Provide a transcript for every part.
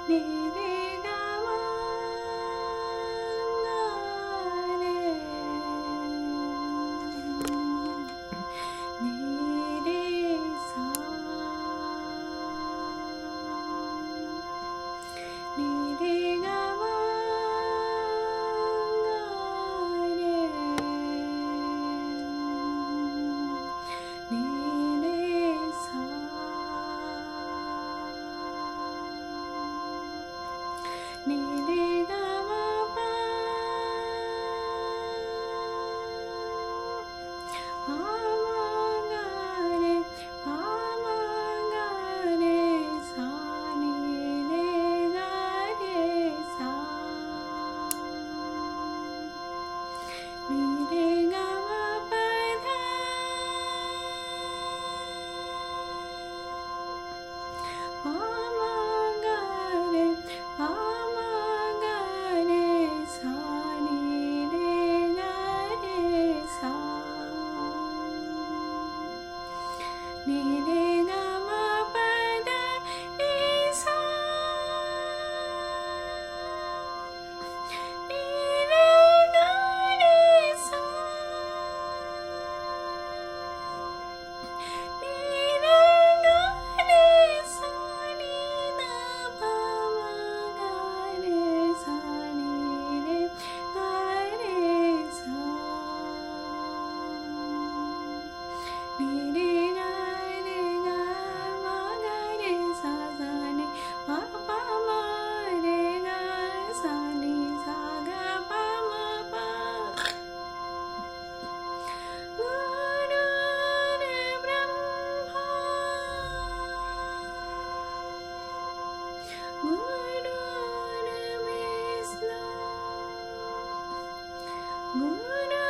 నీరే గమా రే నీరే సా నీరే గమా రే నీరే సా నీరే గమా పా పామగరే పామగరే సా నీరే గరే సా నీరే గమా పధ పామగరే పామగరే సా నీరే గరే సా నీరే గమా పద నీ సా నీరే గరే సా నీరే గరే సా నీ దా పామగరే సా నీరే గరే సా నీరే గరే గమా గరే సా సా ని పా పా మా రే గ సా ని సా గ పా మా పా గురు రే బ్రహ్మా గురు రే విష్ణు గురు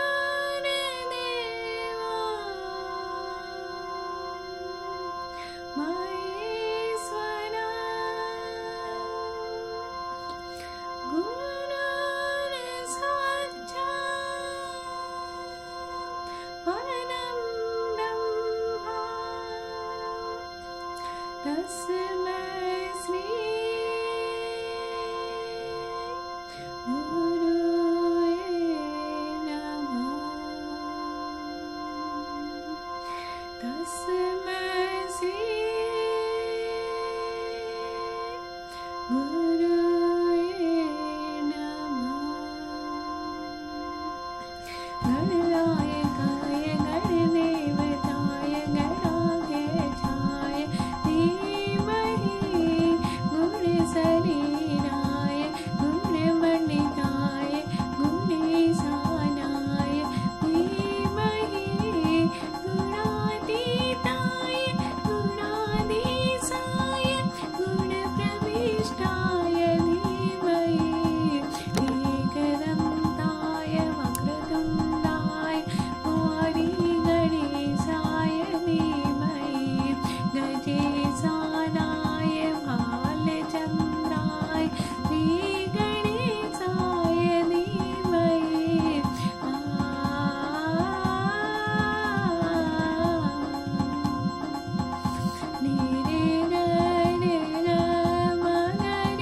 రే దేవా మహేశ్వరా గురు రే సాక్షాత్ పరం బ్రహ్మ తస్మై శ్రీ గురవే నమః తస్మై శ్రీ గురవే నమః గణాయ కాయ గణదేవతాయ గణాధ్యక్షాయ धीमहि गुणशरीराय गुणमण्डिताय गुणेशानाय धीमहि गुणातीताय गुणाधीशाय गुणप्रविष्टाय धीमहि एकदन्ताय वक्रतुण्डाय गणेशाय धीमहि गजेशानाय भालचन्द्राय श्रीगणेशाय धीमहि నీరే గరే గమా గరే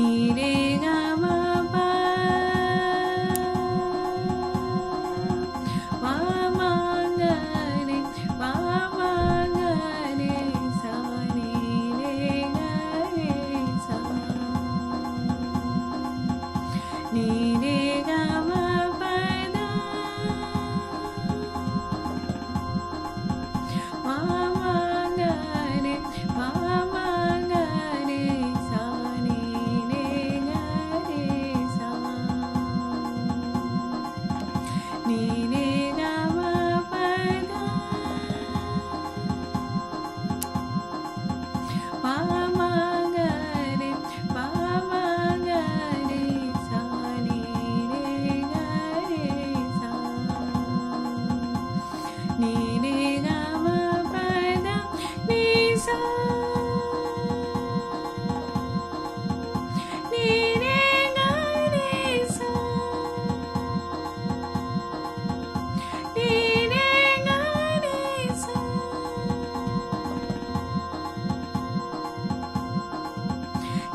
నీ రే గా మా పా మా మా గా రే మా మా గా రే సా నీ రే గా రే సా నీ రే గా మా పా దా మా మా గా రే మా మా గా రే సా నీ రే గా రే సా నీ రే గా మా పా దా మా మా గా రే మా మా గా రే సా నీ రే గా రే సా నీ రే గా మా పా దా నీ సా నీ రే గా రే సా నీ రే గా రే సా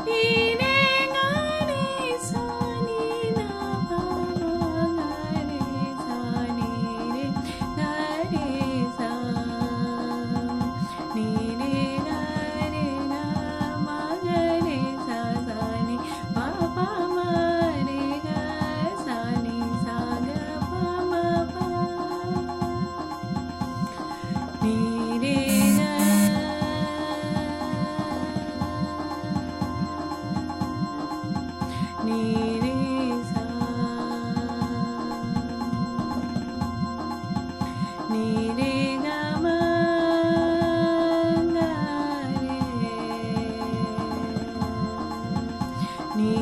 నీ రే గా రే సా నీ నా పా మా గా రే సా నీ రే గా రే సా నీ రే గా రే గా మా గా రే సా సా నీ పా పా మా రే గా సా నీ సా గా పా మా పా నీ రే గా నీ రే సా నీ రే గా మా గా రే నీ